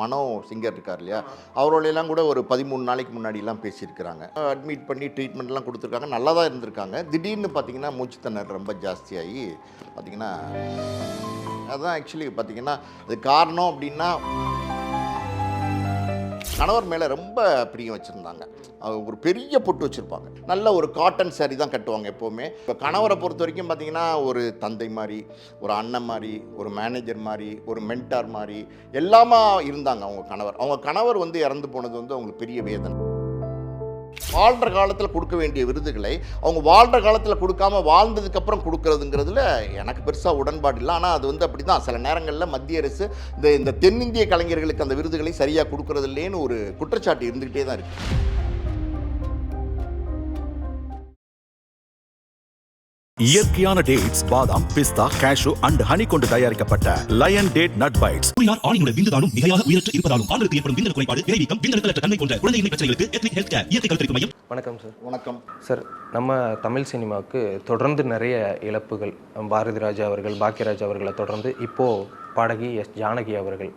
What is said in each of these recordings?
மனோ singer இருக்கார் இல்லையா, அவரோடையெல்லாம் கூட ஒரு 13 நாளைக்கு முன்னாடிலாம் பேசியிருக்கிறாங்க. அட்மிட் பண்ணி ட்ரீட்மெண்ட்லாம் கொடுத்துருக்காங்க, நல்லா தான் இருந்திருக்காங்க. திடீர்னு பார்த்தீங்கன்னா மூச்சு திணறல் ரொம்ப ஜாஸ்தியாகி பார்த்தீங்கன்னா அதுதான் ஆக்சுவலி பார்த்தீங்கன்னா அது காரணம் அப்படின்னா கணவர் மேலே ரொம்ப பிரியம் வச்சுருந்தாங்க. ஒரு பெரிய பொட்டு வச்சுருப்பாங்க. நல்ல ஒரு காட்டன் சாரீ தான் கட்டுவாங்க எப்போவுமே. இப்போ கணவரை பொறுத்த வரைக்கும் பார்த்தீங்கன்னா ஒரு தந்தை மாதிரி, ஒரு அண்ணன் மாதிரி, ஒரு மேனேஜர் மாதிரி, ஒரு மென்டார் மாதிரி எல்லாமே இருந்தாங்க அவங்க கணவர். அவங்க கணவர் வந்து இறந்து போனது வந்து அவங்களுக்கு பெரிய வேதனை. வாழ்கிற காலத்தில் கொடுக்க வேண்டிய விருதுகளை அவங்க வாழ்கிற காலத்தில் கொடுக்காம வாழ்ந்ததுக்கப்புறம் கொடுக்கறதுங்கிறதுல எனக்கு பெருசாக உடன்பாடு இல்லை. ஆனால் அது வந்து அப்படி தான் சில நேரங்களில் மத்திய அரசு இந்த தென்னிந்திய கலைஞர்களுக்கு அந்த விருதுகளை சரியாக கொடுக்கறது இல்லைன்னு ஒரு குற்றச்சாட்டு இருந்துக்கிட்டே தான் இருக்குது. இயற்கையான டேட்ஸ், பாதாம், பிஸ்தா, கேஷு அண்ட் ஹனி கொண்டு தயாரிக்கப்பட்ட லயன் டேட் நட் பைட்ஸ். ஆணினுடைய விந்துதானும் மிகையாக உயரற்று இருப்பதாலும் ஆண்களுக்கு ஏற்படும் விந்தணு குறைபாடு, விரைவீக்கம், விந்தணுக்களற்ற தன்மை போன்ற குழந்தையின்மை பிரச்சனைகளுக்கு எத்னிக் ஹெல்த் கேர் இயற்கை கருத்தரிப்பு மையம். வணக்கம் சார். வணக்கம் சார், நம்ம தமிழ் சினிமாவுக்கு தொடர்ந்து நிறைய இழப்புகள். பாரதி ராஜா அவர்கள், பாக்கியராஜ் அவர்களை தொடர்ந்து இப்போது பாடகி எஸ் ஜானகி அவர்கள்.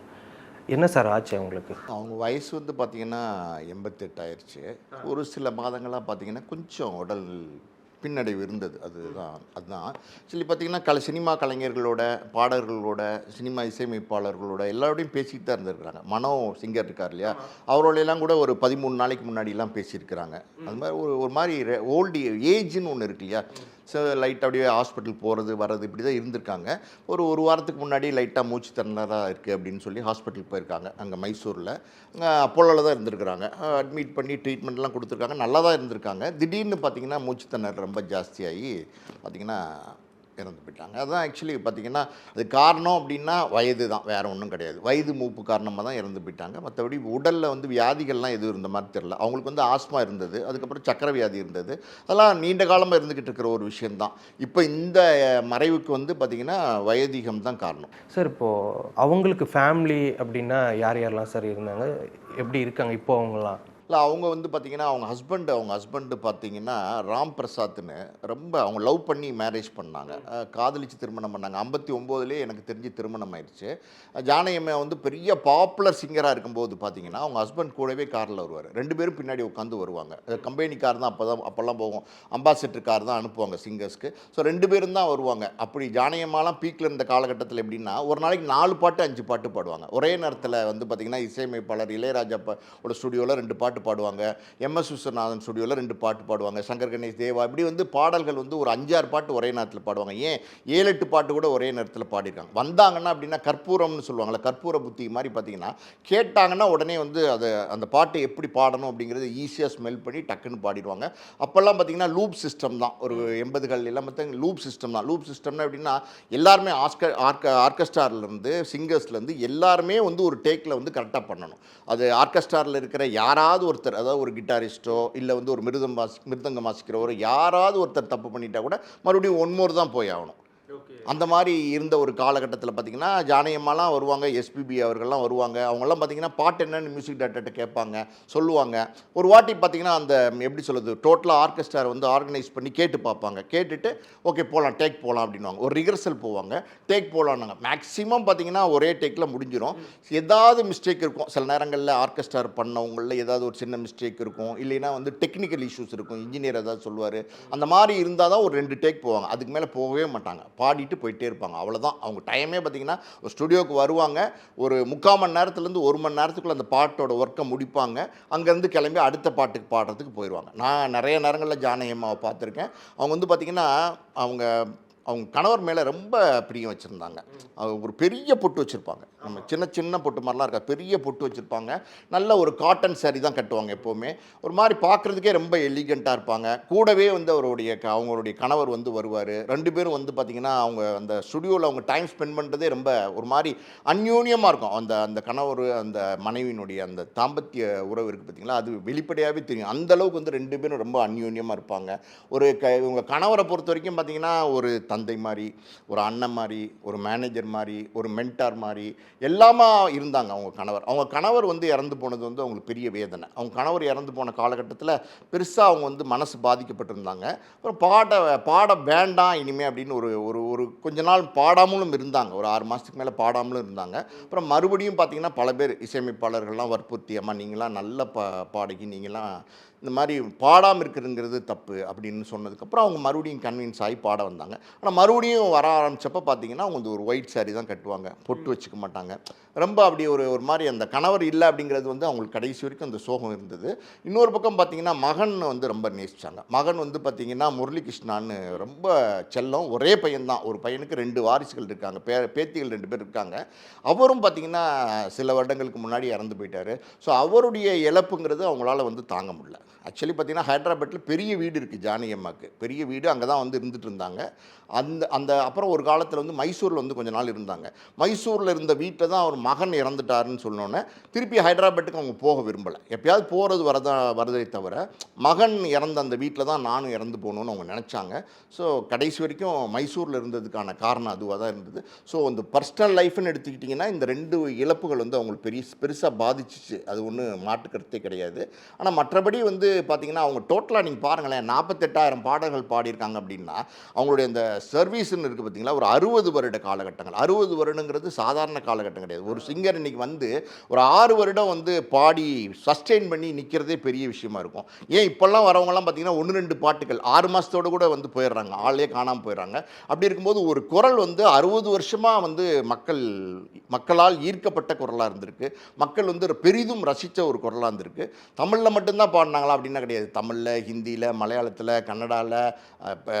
என்ன சார் ஆச்சு அவங்களுக்கு? அவங்க வயசு வந்து பார்த்திங்கன்னா 88 ஆயிடுச்சு. ஒரு சில மாதங்களாக பார்த்திங்கன்னா கொஞ்சம் உடல் பின்னடைவு இருந்தது. அதுதான் ஆக்சுவலி பார்த்திங்கன்னா சினிமா கலைஞர்களோட, பாடகர்களோட, சினிமா இசையமைப்பாளர்களோட எல்லாரோடையும் பேசிக்கிட்டு தான் இருந்திருக்கிறாங்க. மனோ சிங்கர் இருக்கார் இல்லையா, அவரோடையெல்லாம் கூட ஒரு 13 நாளைக்கு முன்னாடிலாம் பேசியிருக்கிறாங்க. அது மாதிரி ஒரு மாதிரி ஓல்டு ஏஜ்னு ஒன்று இருக்கு இல்லையா, ஸோ லைட்டாக அப்படியே ஹாஸ்பிட்டல் போகிறது வர்றது இப்படி தான் இருந்திருக்காங்க. ஒரு வாரத்துக்கு முன்னாடி லைட்டாக மூச்சு திணறலாக இருக்குது அப்படின்னு சொல்லி ஹாஸ்பிட்டல் போயிருக்காங்க. அங்கே மைசூரில் அப்போலோவில் தான் இருந்திருக்கிறாங்க. அட்மிட் பண்ணி ட்ரீட்மெண்ட்லாம் கொடுத்துருக்காங்க, நல்லா தான் இருந்திருக்காங்க. திடீர்னு பார்த்திங்கன்னா மூச்சு திணறல் ரொம்ப ஜாஸ்தியாகி பார்த்திங்கன்னா இறந்து போயிட்டாங்க. அதுதான் ஆக்சுவலி பார்த்திங்கன்னா அது காரணம் அப்படின்னா வயது தான், வேறு ஒன்றும் கிடையாது. வயது மூப்பு காரணமாக தான் இறந்து போயிட்டாங்க. மற்றபடி உடலில் வந்து வியாதிகள்லாம் எதுவும் இருந்த மாதிரி தெரில. அவங்களுக்கு வந்து ஆஸ்மா இருந்தது, அதுக்கப்புறம் சக்கரை வியாதி இருந்தது. அதெல்லாம் நீண்ட காலமாக இருந்துக்கிட்டு இருக்கிற ஒரு விஷயந்தான். இப்போ இந்த மறைவுக்கு வந்து பார்த்திங்கன்னா வயதிகம் தான் காரணம். சார், இப்போது அவங்களுக்கு ஃபேமிலி அப்படின்னா யார் யாரெல்லாம் சார் இருந்தாங்க, எப்படி இருக்காங்க இப்போ அவங்களாம்? இல்லை, அவங்க வந்து பார்த்திங்கன்னா அவங்க ஹஸ்பண்டு பார்த்திங்கன்னா ராம் பிரசாத்னு ரொம்ப அவங்க லவ் பண்ணி மேரேஜ் பண்ணாங்க, காதலித்து திருமணம் பண்ணாங்க. 59லேயே எனக்கு தெரிஞ்சு திருமணம் ஆயிடுச்சு. ஜானகியம்மா வந்து பெரிய பாப்புலர் சிங்கராக இருக்கும்போது பார்த்திங்கன்னா அவங்க ஹஸ்பண்ட் கூடவே காரில் வருவார். 2 பேரும் பின்னாடி உட்காந்து வருவாங்க. கம்பெனி கார் தான் அப்போல்லாம் போகும், அம்பாசிடர் கார் தான் அனுப்புவாங்க சிங்கர்ஸ்க்கு. ஸோ 2 பேரும் தான் வருவாங்க. அப்படி ஜானகியம்மாலாம் பீக்கில் இருந்த காலகட்டத்தில் எப்படின்னா ஒரு நாளைக்கு 4 பாட்டு 5 பாட்டு பாடுவாங்க. ஒரே நேரத்தில் வந்து பார்த்திங்கன்னா இசையமைப்பாளர் இளையராஜா ஓட ஸ்டுடியோவில் 2 பாட்டு பாடுவாங்க, MS விஸ்வநாதன் ஸ்டுடியோவில் 2 பாட்டு பாடுவாங்க, சங்கர் கணேஷ் தேவா, இப்படி வந்து பாடல்கள் வந்து ஒரு 5-6 பாட்டு ஒரே நேரத்தில் பாடுவாங்க. ஏன் 7-8 பாட்டு கூட ஒரே நேரத்தில் பாடியிருக்காங்க. வந்தாங்கன்னா அப்படின்னா கற்பூரம்னு சொல்லுவாங்கள்ல, கற்பூர புத்தி மாதிரி பார்த்தீங்கன்னா கேட்டாங்கன்னா உடனே வந்து அந்த பாட்டை எப்படி பாடணும் அப்படிங்கிறது ஈஸியாக ஸ்மெல் பண்ணி டக்குன்னு பாடிடுவாங்க. அப்போல்லாம் பார்த்தீங்கன்னா லூப் சிஸ்டம் தான். ஒரு 80கள் எல்லாம் பார்த்தீங்கன்னா லூப் சிஸ்டம் தான். லூப் சிஸ்டம்னா எப்படின்னா எல்லாருமே ஆர்கெஸ்ட்ராலேருந்து சிங்கர்ஸ்லேருந்து எல்லாருமே வந்து ஒரு டேக்கில் வந்து கரெக்டாக பண்ணணும். அது ஆர்கெஸ்ட்ராவில் இருக்கிற யாராவது ஒருத்தர், அதாவது ஒரு கிட்டாரிஸ்ட்டோ இல்லை வந்து ஒரு மிருதங்கம் வாசிக்கிறவரோ யாராவது ஒருத்தர் தப்பு பண்ணிட்டா கூட மறுபடியும் ஒன் மோர் தான் போய் ஆகணும். அந்த மாதிரி இருந்த ஒரு காலகட்டத்தில் பார்த்திங்கன்னா ஜானகியம்மாலாம் வருவாங்க, எஸ்பிபி அவர்கள்லாம் வருவாங்க. அவங்கெல்லாம் பார்த்திங்கன்னா பாட்டு என்னென்னு மியூசிக் டைரக்டர்கிட்ட கேட்பாங்க, சொல்லுவாங்க. ஒரு வாட்டி பார்த்திங்கன்னா அந்த எப்படி சொல்லுது டோட்டலாக ஆர்கெஸ்ட்ரா வந்து ஆர்கனைஸ் பண்ணி கேட்டு பார்ப்பாங்க. கேட்டுட்டு ஓகே போகலாம், டேக் போகலாம் அப்படின்வாங்க. ஒரு ரிஹர்சல் போவாங்க, டேக் போகலான்னாங்க. மேக்ஸிமம் பார்த்திங்கன்னா ஒரே டேக்கில் முடிஞ்சிடும். ஏதாவது மிஸ்டேக் இருக்கும் சில நேரங்களில். ஆர்கெஸ்ட்ரா பண்ணவங்களில் ஏதாவது ஒரு சின்ன மிஸ்டேக் இருக்கும், இல்லைன்னா வந்து டெக்னிக்கல் இஷ்யூஸ் இருக்கும், இன்ஜினியர் ஏதாவது சொல்லுவார். அந்த மாதிரி இருந்தால் தான் ஒரு 2 டேக் போவாங்க, அதுக்கு மேலே போகவே மாட்டாங்க. பாடிட்டு போயிட்டே இருப்பாங்க, அவ்வளோதான். அவங்க டைமே பார்த்திங்கன்னா ஒரு ஸ்டுடியோவுக்கு வருவாங்க, ஒரு 3/4 மணி நேரத்துலேருந்து 1 மணி நேரத்துக்குள்ளே அந்த பாட்டோட ஒர்க்கை முடிப்பாங்க. அங்கேருந்து கிளம்பி அடுத்த பாட்டுக்கு பாடுறதுக்கு போயிடுவாங்க. நான் நிறைய நேரங்களில் ஜானகியம்மாவை பார்த்துருக்கேன். அவங்க வந்து பார்த்திங்கன்னா அவங்க கணவர் மேலே ரொம்ப பிரியம் வச்சுருந்தாங்க. ஒரு பெரிய பொட்டு வச்சுருப்பாங்க, நம்ம சின்ன பொட்டு மாதிரிலாம் இருக்கா, பெரிய பொட்டு வச்சுருப்பாங்க. நல்ல ஒரு காட்டன் சாரீ தான் கட்டுவாங்க எப்போவுமே. ஒரு மாதிரி பார்க்குறதுக்கே ரொம்ப எலிகண்ட்டாக இருப்பாங்க. கூடவே வந்து அவங்களுடைய கணவர் வந்து வருவார். 2 பேரும் வந்து பார்த்திங்கன்னா அவங்க அந்த ஸ்டுடியோவில் அவங்க டைம் ஸ்பெண்ட் பண்ணுறதே ரொம்ப ஒரு மாதிரி அந்யோன்யமாக இருக்கும். அந்த கணவர் அந்த மனைவியினுடைய அந்த தாம்பத்திய உறவு இருக்குது பார்த்திங்களா, அது வெளிப்படையாகவே தெரியும். அந்தளவுக்கு வந்து 2 பேரும் ரொம்ப அந்யோன்யமாக இருப்பாங்க. இவங்க கணவரை பொறுத்த வரைக்கும் பார்த்திங்கன்னா ஒரு தந்தை மாதிரி, ஒரு அண்ணன் மாதிரி, ஒரு மேனேஜர் மாதிரி, ஒரு மென்டார் மாதிரி எல்லாமா இருந்தாங்க அவங்க கணவர். அவங்க கணவர் வந்து இறந்து போனது வந்து அவங்களுக்கு பெரிய வேதனை. அவங்க கணவர் இறந்து போன காலகட்டத்தில் பெருசாக அவங்க வந்து மனசு பாதிக்கப்பட்டிருந்தாங்க. அப்புறம் பாட வேண்டாம் இனிமே அப்படின்னு ஒரு ஒரு ஒரு கொஞ்ச நாள் பாடாமலும் இருந்தாங்க. ஒரு 6 மாதத்துக்கு மேலே பாடாமலும் இருந்தாங்க. அப்புறம் மறுபடியும் பார்த்தீங்கன்னா பல பேர் இசையமைப்பாளர்கள்லாம் வற்புறுத்தி, அம்மா நீங்களாம் நல்ல பாடகி, நீங்களாம் இந்த மாதிரி பாடாமல் இருக்கிறதுங்கிறது தப்பு அப்படின்னு சொன்னதுக்கப்புறம் அவங்க மறுபடியும் கன்வின்ஸ் ஆகி பாட வந்தாங்க. ஆனால் மறுபடியும் வர ஆரம்பித்தப்போ பார்த்தீங்கன்னா அவங்க வந்து ஒரு ஒயிட் சாரி தான் கட்டுவாங்க, பொட்டு வச்சுக்க மாட்டாங்க. ரொம்ப அப்படி ஒரு மாதிரி அந்த கணவர் இல்லை அப்படிங்கிறது வந்து அவங்களுக்கு கடைசி வரைக்கும் அந்த சோகம் இருந்தது. இன்னொரு பக்கம் பார்த்தீங்கன்னா மகன் வந்து ரொம்ப நேசித்தாங்க. மகன் வந்து பார்த்தீங்கன்னா முரளிகிருஷ்ணான்னு ரொம்ப செல்லம், ஒரே பையன்தான். ஒரு பையனுக்கு 2 வாரிசுகள் இருக்காங்க, பேத்திகள் 2 பேர் இருக்காங்க. அவரும் பார்த்தீங்கன்னா சில வருடங்களுக்கு முன்னாடி இறந்து போயிட்டார். ஸோ அவருடைய இழப்புங்கிறது அவங்களால வந்து தாங்க முடியல. ஆக்சுவலி பார்த்தீங்கன்னா ஹைதராபாத்தில் பெரிய வீடு இருக்குது ஜானகி அம்மாவுக்கு, பெரிய வீடு. அங்கே தான் வந்து இருந்துட்டு இருந்தாங்க. அந்த அப்புறம் ஒரு காலத்தில் வந்து மைசூரில் வந்து கொஞ்ச நாள் இருந்தாங்க. மைசூரில் இருந்த வீட்டில் தான் அவர் மகன் இறந்துட்டாருன்னு சொன்னோன்னே திருப்பி ஹைதராபாத்துக்கு அவங்க போக விரும்பலை. எப்பயாவது போகிறது வரதை தவிர மகன் இறந்த அந்த வீட்டில் தான் நானும் இறந்து போகணுன்னு அவங்க நினச்சாங்க. ஸோ கடைசி வரைக்கும் மைசூரில் இருந்ததுக்கான காரணம் அதுவாக தான் இருந்தது. ஸோ அந்த பர்சனல் லைஃப்னு எடுத்துக்கிட்டிங்கன்னா இந்த 2 இழப்புகள் வந்து அவங்களுக்கு பெருசாக பாதிச்சிச்சு. அது ஒன்றும் மாட்டுக்கருத்தே கிடையாது. ஆனால் மற்றபடி வந்து பார்த்தீங்கன்னா அவங்க டோட்டலாக நீங்கள் பாருங்களேன், 48,000 பாடல்கள் பாடியிருக்காங்க அப்படின்னா அவங்களுடைய அந்த சர்வீஸ்ன்னு இருக்குது பார்த்தீங்களா, ஒரு 60 வருட காலகட்டங்கள். 60 வருடங்கிறது சாதாரண காலகட்டம் கிடையாது. ஒரு சிங்கர் இன்றைக்கி வந்து ஒரு 6 வருடம் வந்து பாடி சஸ்டெயின் பண்ணி நிற்கிறதே பெரிய விஷயமா இருக்கும். ஏன் இப்போல்லாம் வரவங்கலாம் பார்த்தீங்கன்னா 1-2 பாட்டுகள் 6 மாதத்தோடு கூட வந்து போயிடுறாங்க, ஆளே காணாமல் போயிடுறாங்க. அப்படி இருக்கும்போது ஒரு குரல் வந்து 60 வருஷமாக வந்து மக்களால் ஈர்க்கப்பட்ட குரலாக இருந்திருக்கு. மக்கள் வந்து பெரிதும் ரசித்த ஒரு குரலாக இருந்திருக்கு. தமிழில் மட்டும்தான் பாடினாங்களா அப்படின்னா கிடையாது. தமிழில், ஹிந்தியில், மலையாளத்தில், கன்னடாவில்,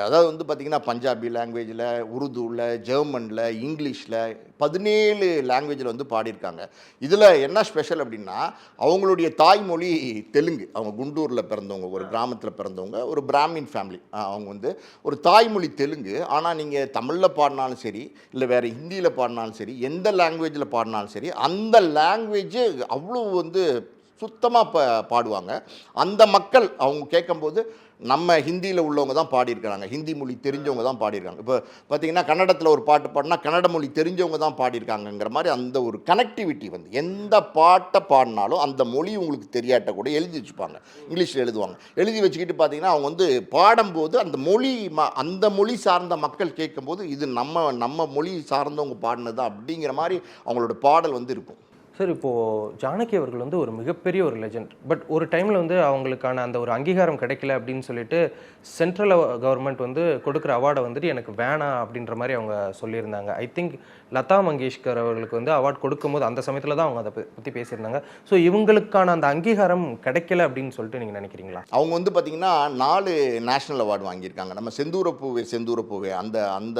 அதாவது வந்து பார்த்திங்கன்னா பஞ்சாபி லாங்குவேஜில், உருதுவில், ஜெர்மனில், இங்கிலீஷில் 17 லாங்குவேஜில் வந்து பாடியிருக்காங்க. இதில் என்ன ஸ்பெஷல் அப்படின்னா அவங்களுடைய தாய்மொழி தெலுங்கு. அவங்க குண்டூரில் பிறந்தவங்க, ஒரு கிராமத்தில் பிறந்தவங்க, ஒரு பிராமின் ஃபேமிலி. அவங்க வந்து ஒரு தாய்மொழி தெலுங்கு. ஆனால் நீங்கள் தமிழில் பாடினாலும் சரி, இல்லை வேறு ஹிந்தியில் பாடினாலும் சரி, எந்த லாங்குவேஜில் பாடினாலும் சரி, அந்த லாங்குவேஜு அவ்வளோ வந்து சுத்தமாக பாடுவாங்க. அந்த மக்கள் அவங்க கேட்கும்போது நம்ம ஹிந்தியில் உள்ளவங்க தான் பாடியிருக்கிறாங்க, ஹிந்தி மொழி தெரிஞ்சவங்க தான் பாடியிருக்காங்க. இப்போ பார்த்தீங்கன்னா கன்னடத்தில் ஒரு பாட்டு பாடினா கன்னட மொழி தெரிஞ்சவங்க தான் பாடியிருக்காங்கங்கிற மாதிரி அந்த ஒரு கனெக்டிவிட்டி வந்து எந்த பாட்டை பாடினாலும் அந்த மொழி உங்களுக்கு தெரியாட்ட கூட எழுதி வச்சுப்பாங்க, இங்கிலீஷில் எழுதுவாங்க. எழுதி வச்சுக்கிட்டு பார்த்தீங்கன்னா அவங்க வந்து பாடும்போது அந்த மொழி சார்ந்த மக்கள் கேட்கும்போது இது நம்ம மொழி சார்ந்தவங்க பாடினது அப்படிங்கிற மாதிரி அவங்களோட பாடல் வந்து இருக்கும். சார், இப்போது ஜானகி அவர்கள் வந்து ஒரு மிகப்பெரிய ஒரு லெஜண்ட். பட் ஒரு டைமில் வந்து அவங்களுக்கான அந்த ஒரு அங்கீகாரம் கிடைக்கல அப்படின்னு சொல்லிட்டு சென்ட்ரல் கவர்மெண்ட் வந்து கொடுக்குற அவார்டை வந்துட்டு எனக்கு வேணாம் அப்படின்ற மாதிரி அவங்க சொல்லியிருந்தாங்க. ஐ திங்க் லதா மங்கேஷ்கர் அவர்களுக்கு வந்து அவார்டு கொடுக்கும்போது அந்த சமயத்தில் தான் அவங்க அதை பற்றி பேசியிருந்தாங்க. ஸோ இவங்களுக்கான அந்த அங்கீகாரம் கிடைக்கல அப்படின்னு சொல்லிட்டு நீங்கள் நினைக்கிறீங்களா? அவங்க வந்து பார்த்திங்கன்னா 4 நேஷ்னல் அவார்டு வாங்கியிருக்காங்க. நம்ம செந்தூர பூவே அந்த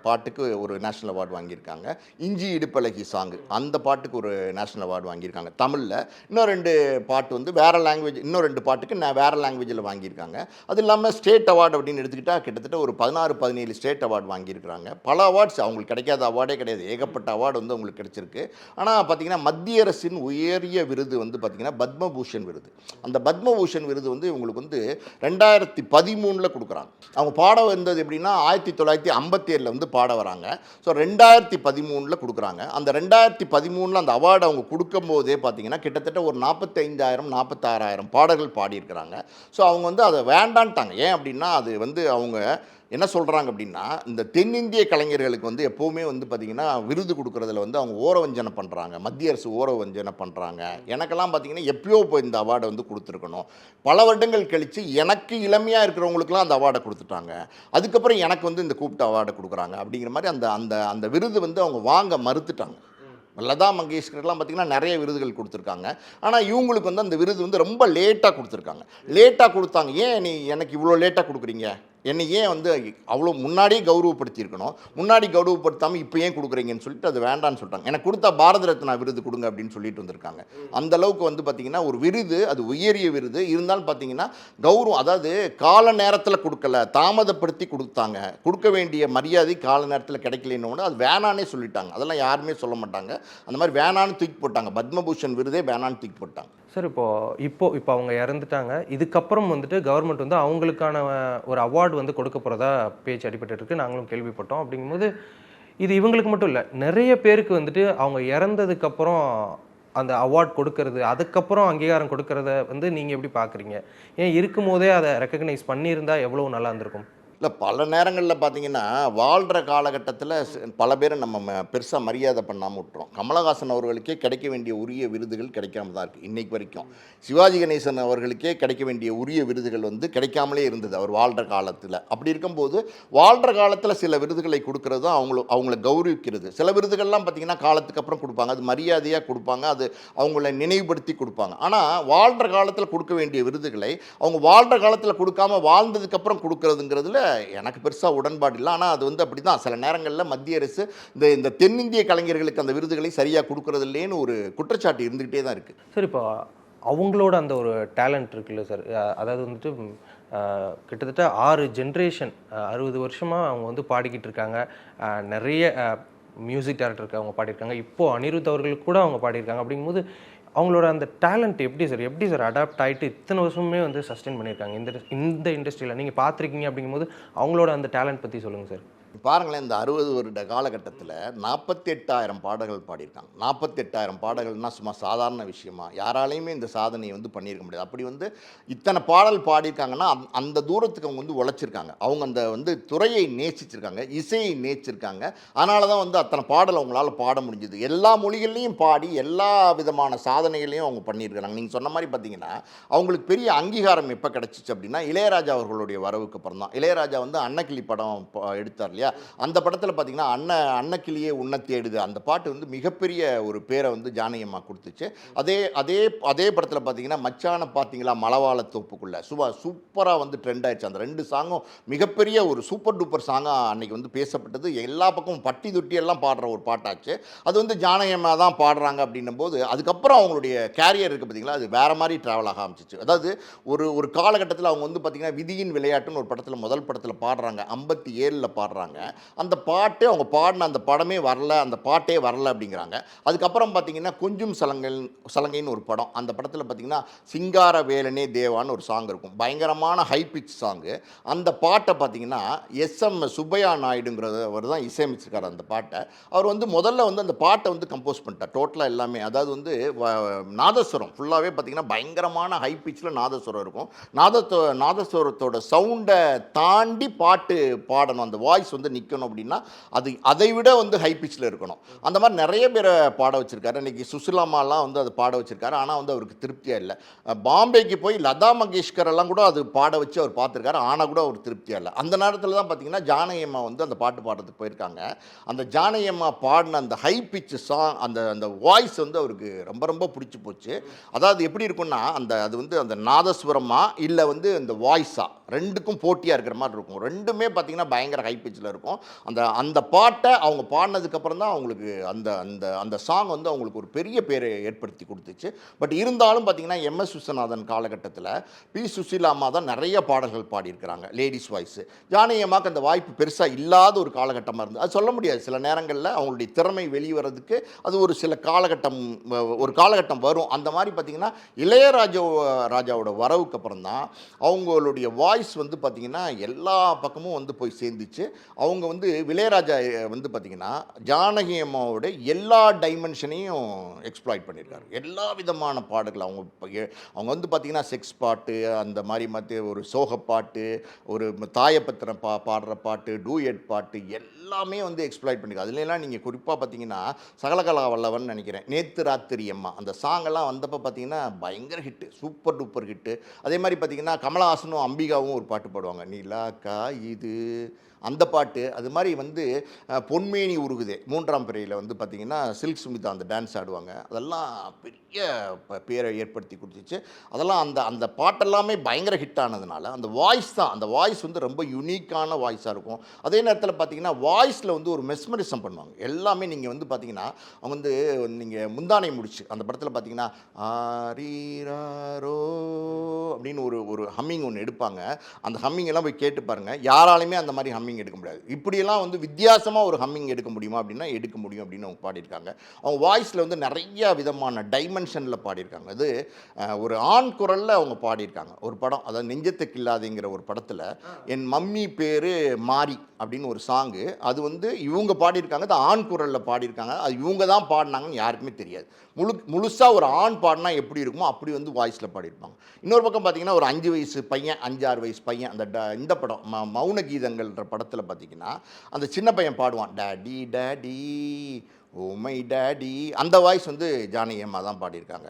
பாட்டுக்கு ஒரு நேஷ்னல் அவார்டு வாங்கியிருக்காங்க. இஞ்சி இடுப்பழகி சாங்கு அந்த பாட்டுக்கு ஒரு நேஷ்னல் அவார்டு வாங்கியிருக்காங்க தமிழில். இன்னும் 2 பாட்டு வந்து வேறு லாங்குவேஜ், இன்னும் 2 பாட்டுக்கு வேறு லாங்குவேஜில் வாங்கியிருக்காங்க. அது இல்லாமல் ஸ்டேட் அவார்டு அப்படின்னு எடுத்துக்கிட்டால் கிட்டத்தட்ட ஒரு 16-17 ஸ்டேட் அவார்டு வாங்கியிருக்கிறாங்க. பல அவார்ட்ஸ் அவங்களுக்கு கிடைக்காத அவார்டே கிடையாது, ஏகப்பட்ட அவார்டு வந்து அவங்களுக்கு கிடைச்சிருக்கு. ஆனால் பார்த்திங்கன்னா மத்திய அரசின் உயரிய விருது வந்து பார்த்திங்கன்னா பத்மபூஷன் விருது. அந்த பத்மபூஷன் விருது வந்து இவங்களுக்கு வந்து 2013 கொடுக்குறாங்க. அவங்க பாட வந்தது எப்படின்னா 1957 வந்து பாட வராங்க. ஸோ 2013 கொடுக்குறாங்க. அந்த 2013 அந்த அவார்டு அவங்க கொடுக்கும்போதே பார்த்தீங்கன்னா கிட்டத்தட்ட ஒரு 45,000-46,000 பாடல்கள் பாடியிருக்கிறாங்க. ஸோ அவங்க வந்து அதை வேண்டான்ட்டாங்க. ஏன் அப்படின்னா அது வந்து அவங்க என்ன சொல்கிறாங்க அப்படின்னா இந்த தென்னிந்திய கலைஞர்களுக்கு வந்து எப்போவுமே வந்து பார்த்திங்கன்னா விருது கொடுக்குறதுல வந்து அவங்க ஓரவஞ்சனை பண்ணுறாங்க, மத்திய அரசு ஓரவஞ்சனை பண்ணுறாங்க. எனக்கெல்லாம் பார்த்திங்கன்னா எப்பயோ இப்போ இந்த அவார்டை வந்து கொடுத்துருக்கணும். பல வருடங்கள் கழித்து எனக்கு இளமையாக இருக்கிறவங்களுக்குலாம் அந்த அவார்டை கொடுத்துட்டாங்க, அதுக்கப்புறம் எனக்கு வந்து இந்த கூப்பிட்டு அவார்டை கொடுக்குறாங்க அப்படிங்கிற மாதிரி அந்த அந்த அந்த விருது வந்து அவங்க வாங்க மறுத்துட்டாங்க. லதா மங்கேஷ்கர்லாம் பார்த்திங்கன்னா நிறைய விருதுகள் கொடுத்துருக்காங்க. ஆனால் இவங்களுக்கு வந்து அந்த விருது வந்து ரொம்ப லேட்டாக கொடுத்தாங்க. ஏன் எனக்கு இவ்வளோ லேட்டாக கொடுக்குறீங்க, என்னை ஏன் வந்து அவ்வளோ முன்னாடியே கௌரவப்படுத்தியிருக்கணும், முன்னாடி கௌரவப்படுத்தாமல் இப்போ ஏன் கொடுக்குறீங்கன்னு சொல்லிட்டு அது வேண்டான்னு சொல்லிட்டாங்க. எனக்கு கொடுத்தா பாரத ரத்னா விருது கொடுங்க அப்படின்னு சொல்லிட்டு வந்திருக்காங்க. அந்த அளவுக்கு வந்து பார்த்திங்கன்னா ஒரு விருது, அது உயரிய விருது இருந்தாலும் பார்த்திங்கன்னா கௌரவம், அதாவது கால நேரத்தில் கொடுக்கல, தாமதப்படுத்தி கொடுத்தாங்க. கொடுக்க வேண்டிய மரியாதை கால நேரத்தில் கிடைக்கலன்னு அது வேணான்னே சொல்லிட்டாங்க. அதெல்லாம் யாருமே சொல்ல மாட்டாங்க. அந்த மாதிரி வேணான்னு தூக்கி போட்டாங்க. பத்மபூஷன் விருதே வேணான்னு தூக்கி போட்டாங்க. சார், இப்போ அவங்க இறந்துட்டாங்க. இதுக்கப்புறம் வந்துட்டு கவர்மெண்ட் வந்து அவங்களுக்கான ஒரு அவார்டு அவார்டு வந்து கொடுக்க போகிறதா பேச்சு அடிபட்டு இருக்கு, நாங்களும் கேள்விப்பட்டோம். அப்படிங்கும்போது இது இவங்களுக்கு மட்டும் இல்லை, நிறைய பேருக்கு வந்துட்டு அவங்க இறந்ததுக்கப்புறம் அந்த அவார்ட் கொடுக்கறது, அதுக்கப்புறம் அங்கீகாரம் கொடுக்கறத வந்து நீங்கள் எப்படி பார்க்குறீங்க? ஏன் இருக்கும்போதே அதை ரெக்கக்னைஸ் பண்ணியிருந்தா எவ்வளோ நல்லா இருந்திருக்கும்? இல்லை, பல நேரங்களில் பார்த்தீங்கன்னா வாழ்கிற காலகட்டத்தில் பல பேரை நம்ம பெருசாக மரியாதை பண்ணாமல் விட்டுறோம். கமலஹாசன் அவர்களுக்கே கிடைக்க வேண்டிய உரிய விருதுகள் கிடைக்காம தான் இருக்குது இன்றைக்கு வரைக்கும். சிவாஜி கணேசன் அவர்களுக்கே கிடைக்க வேண்டிய உரிய விருதுகள் வந்து கிடைக்காமலே இருந்தது அவர் வாழ்கிற காலத்தில். அப்படி இருக்கும்போது வாழ்கிற காலத்தில் சில விருதுகளை கொடுக்கறது தான் அவங்கள கௌரவிக்கிறது. சில விருதுகள்லாம் பார்த்திங்கன்னா காலத்துக்கு அப்புறம் கொடுப்பாங்க, அது மரியாதையாக கொடுப்பாங்க, அது அவங்கள நினைவுபடுத்தி கொடுப்பாங்க. ஆனால் வாழ்கிற காலத்தில் கொடுக்க வேண்டிய விருதுகளை அவங்க வாழ்கிற காலத்தில் கொடுக்காம வாழ்ந்ததுக்கப்புறம் கொடுக்கறதுங்கிறதுல எனக்கு பெருசாக உடன்பாடு இல்லை. ஆனால் அது வந்து அப்படி தான் சில நேரங்களில் மத்திய அரசு இந்த தென்னிந்திய கலைஞர்களுக்கு அந்த விருதுகளை சரியாக கொடுக்கறது இல்லைன்னு ஒரு குற்றச்சாட்டு இருந்துக்கிட்டே தான் இருக்குது. சார், இப்போ அவங்களோட அந்த ஒரு டேலண்ட் இருக்குல்ல சார், அதாவது வந்துட்டு கிட்டத்தட்ட 6 ஜென்ரேஷன் 60 வருஷமாக அவங்க வந்து பாடிக்கிட்டு இருக்காங்க. நிறைய மியூசிக் டைரக்டருக்கு அவங்க பாடியிருக்காங்க, இப்போது அனிருத் அவர்களுக்கு கூட அவங்க பாடியிருக்காங்க. அப்படிங்கும்போது அவங்களோட அந்த டேலண்ட் எப்படி சார் அடாப்ட் ஆகிட்டு இத்தனை வருஷமே வந்து சஸ்டெயின் பண்ணியிருக்காங்க இந்த இண்டஸ்ட்ரியில் நீங்கள் பார்த்துருக்கீங்க? அப்படிங்கும்போது அவங்களோட அந்த டேலண்ட் பற்றி சொல்லுங்கள் சார். பாருங்களேன், இந்த 60 வருட காலகட்டத்தில் 48,000 பாடல்கள் பாடியிருக்காங்க. 48,000 பாடல்கள்னால் சும்மா சாதாரண விஷயமா? யாராலையுமே இந்த சாதனையை வந்து பண்ணியிருக்க முடியாது. அப்படி வந்து இத்தனை பாடல் பாடியிருக்காங்கன்னா அந்த தூரத்துக்கு அவங்க வந்து உழைச்சிருக்காங்க. அவங்க அந்த வந்து துறையை நேசிச்சிருக்காங்க, இசையை நேசிச்சிருக்காங்க. அதனால தான் வந்து அத்தனை பாடல் அவங்களால பாட முடிஞ்சுது. எல்லா மொழிகள்லையும் பாடி எல்லா விதமான சாதனைகளையும் அவங்க பண்ணியிருக்கிறாங்க. நீங்கள் சொன்ன மாதிரி பார்த்தீங்கன்னா அவங்களுக்கு பெரிய அங்கீகாரம் எப்போ கிடச்சிச்சு அப்படின்னா இளையராஜா அவர்களுடைய வரவுக்கு அப்புறம் தான். இளையராஜா வந்து அன்னக்கிளி படம் எடுத்தார் இல்லையா? அந்த படத்தில் பார்த்தீங்கன்னா அன்னக்கிளியே உன்னை தேடுது அந்த பாட்டு வந்து மிகப்பெரிய ஒரு பேரை வந்து ஜானகி அம்மா கொடுத்துச்சு. அதே படத்தில் பார்த்தீங்கன்னா மச்சான பார்த்தீங்களா மலவாள தோப்புக்குள்ள சூப்பராக வந்து ட்ரெண்ட் ஆயிடுச்சு. அந்த 2 சாங்கும் மிகப்பெரிய ஒரு சூப்பர் டூப்பர் சாங்காக அன்னைக்கு வந்து பேசப்பட்டது. எல்லா பக்கமும் பட்டி தொட்டி எல்லாம் பாடுற ஒரு பாட்டாச்சு. அது வந்து ஜானகி அம்மா தான் பாடுறாங்க அப்படின்னும் போது அதுக்கப்புறம் அவங்களுடைய கேரியர் இருக்குது பார்த்தீங்களா, அது வேறு மாதிரி ட்ராவல் ஆக ஆரம்பிச்சிச்சு. அதாவது ஒரு காலகட்டத்தில் அவங்க வந்து பார்த்தீங்கன்னா விதியின் விளையாட்டுன்னு ஒரு படத்தில் முதல் படத்தில் பாடுறாங்க, 57 பாடுறாங்க. அந்த பாட்டு அவங்க பாடின அந்த படமே வரல, அந்த பாட்டே வரல அப்படிங்கிறாங்க. அதுக்கப்புறம் பார்த்தீங்கன்னா கொஞ்சம் சலங்கைன்னு ஒரு படம், அந்த படத்தில் பார்த்தீங்கன்னா சிங்கார வேலனே தேவான்னு ஒரு சாங் இருக்கும், பயங்கரமான ஹை பிச் சாங்கு. அந்த பாட்டை பார்த்தீங்கன்னா SM சுப்பையா நாயுடுங்கிறவர் தான் இசையமைச்சிருக்கார் அந்த பாட்டை. அவர் வந்து முதல்ல வந்து அந்த பாட்டை வந்து கம்போஸ் பண்ணிட்டார் டோட்டலாக எல்லாமே. அதாவது வந்து நாதஸ்வரம் ஃபுல்லாகவே பார்த்தீங்கன்னா பயங்கரமான ஹை பிச்சில் நாதஸ்வரம் இருக்கும். நாதஸ்வரத்தோட சவுண்டை தாண்டி பாட்டு பாடணும், அந்த வாய்ஸ் வந்து நிற்கணும் அப்படின்னா அதை விட வந்து ஹை பிச்சில் இருக்கணும். அந்த மாதிரி நிறைய பேரை பாட வச்சிருக்காரு. இன்றைக்கி சுசிலாமாலாம் வந்து அதை பாட வச்சிருக்காரு. ஆனால் வந்து அவருக்கு திருப்தியாக இல்லை. பாம்பேக்கு போய் லதா மங்கேஷ்கர் எல்லாம் கூட அது பாட வச்சு அவர் பார்த்துருக்காரு, ஆனால் கூட அவர் திருப்தியாக இல்லை. அந்த நேரத்தில் தான் பார்த்தீங்கன்னா ஜானகி அம்மா வந்து அந்த பாட்டு பாடுறதுக்கு போயிருக்காங்க. அந்த ஜானகி அம்மா பாடின அந்த ஹை பிச் சாங், அந்த வாய்ஸ் வந்து அவருக்கு ரொம்ப ரொம்ப பிடிச்சி போச்சு. அதாவது எப்படி இருக்குன்னா அது வந்து அந்த நாதஸ்வரமா இல்லை வந்து அந்த வாய்ஸா ரெண்டுக்கும் போட்டியாக இருக்கிற மாதிரி இருக்கும். ரெண்டுமே பார்த்தீங்கன்னா பயங்கர ஹை பிச்சில் இருக்கும். அந்த பாட்டை அவங்க பாடினதுக்கப்புறம் தான் அவங்களுக்கு அந்த சாங் வந்து அவங்களுக்கு ஒரு பெரிய பேரை ஏற்படுத்தி கொடுத்துச்சு. பட் இருந்தாலும் பார்த்தீங்கன்னா MS விஸ்வநாதன் காலகட்டத்தில் பி சுசீலா அம்மா தான் நிறைய பாடல்கள் பாடியிருக்கிறாங்க, லேடிஸ் வாய்ஸு. ஜானகி அம்மாவுக்கு அந்த வாய்ப்பு பெருசாக இல்லாத ஒரு காலகட்டமாக இருந்தது. அது சொல்ல முடியாது, சில நேரங்களில் அவங்களுடைய திறமை வெளிவரதுக்கு அது ஒரு சில காலகட்டம் வரும். அந்த மாதிரி பார்த்தீங்கன்னா இளையராஜாவோட வரவுக்கு அப்புறம் தான் அவங்களுடைய வாய்ஸ் வந்து பார்த்திங்கன்னா எல்லா பக்கமும் வந்து போய் சேர்ந்துச்சு. அவங்க வந்து இளையராஜா வந்து பார்த்திங்கன்னா ஜானகி அம்மாவோட எல்லா டைமென்ஷனையும் எக்ஸ்ப்ளாய்ட் பண்ணியிருக்காரு. எல்லா விதமான பாடல்கள் அவங்க வந்து பார்த்திங்கன்னா செக்ஸ் பாட்டு, அந்த மாதிரி மற்ற ஒரு சோகப்பாட்டு, ஒரு தாயப்பத்திர பாடுற பாட்டு, டூயட் பாட்டு எல்லாமே வந்து எக்ஸ்ப்ளாய்ட் பண்ணியிருக்காரு. அதுலாம் நீங்கள் குறிப்பாக பார்த்தீங்கன்னா சகலகலா வல்லவன் நினைக்கிறேன், நேத்து ராத்திரி அம்மா அந்த சாங்கெல்லாம் வந்தப்போ பார்த்தீங்கன்னா பயங்கர ஹிட்டு, சூப்பர் டூப்பர் ஹிட்டு. அதே மாதிரி பார்த்தீங்கன்னா கமலஹாசனும் அம்பிகாவும் ஒரு பாட்டு பாடுவாங்க, நிலாக்கா இது அந்த பாட்டு. அது மாதிரி வந்து பொன்மேனி உருகுதே 3ஆம் பிறையில் வந்து பார்த்திங்கன்னா சில்க் சுமிதா அந்த டான்ஸ் ஆடுவாங்க. அதெல்லாம் பெரிய பேரை ஏற்படுத்தி கொடுத்துச்சு. அதெல்லாம் அந்த பாட்டெல்லாமே பயங்கர ஹிட் ஆனதுனால அந்த வாய்ஸ் வந்து ரொம்ப யூனிக்கான வாய்ஸாக இருக்கும். அதே நேரத்தில் பார்த்திங்கன்னா வாய்ஸில் வந்து ஒரு மெஸ்மரிசம் பண்ணுவாங்க எல்லாமே. நீங்கள் வந்து பார்த்திங்கன்னா அவங்க வந்து நீங்கள் முந்தானை முடிச்சு அந்த படத்தில் பார்த்திங்கன்னா ஆரீராரோ அப்படின்னு ஒரு ஹம்மிங் ஒன்று எடுப்பாங்க. அந்த ஹம்மிங் எல்லாம் போய் கேட்டு பாருங்கள், யாராலையுமே அந்த மாதிரி ஹம்மிங் ஹம்மிங் எடுக்க முடியாது. இப்படியெல்லாம் வந்து வித்தியாசமாக ஒரு ஹம்மிங் எடுக்க முடியுமா அப்படின்னா எடுக்க முடியும் அப்படின்னு அவங்க பாடியிருக்காங்க. அவங்க வாய்ஸில் வந்து நிறைய விதமான டைமென்ஷனில் பாடியிருக்காங்க. அது ஒரு ஆண் குரலில் அவங்க பாடியிருக்காங்க. ஒரு படம், அதாவது நெஞ்சத்துக்கு இல்லாதங்கிற ஒரு படத்தில் என் மம்மி பேர் மாரி அப்படின்னு ஒரு சாங்கு, அது வந்து இவங்க பாடியிருக்காங்க, அது ஆண் குரலில் பாடியிருக்காங்க. அது இவங்க தான் பாடினாங்கன்னு யாருக்குமே தெரியாது. முழுசாக ஒரு ஆண் பாடினா எப்படி இருக்குமோ அப்படி வந்து வாய்ஸில் பாடியிருப்பாங்க. இன்னொரு பக்கம் பார்த்தீங்கன்னா ஒரு 5 வயசு பையன், 5-6 வயசு பையன், அந்த இந்த படம் மௌன கீதங்கள்ன்ற படத்தில் பார்த்தீங்கன்னா அந்த சின்ன பையன் பாடுவான், daddy daddy oh my daddy, அந்த வாய்ஸ் வந்து ஜானகி அம்மா தான் பாடியிருக்காங்க.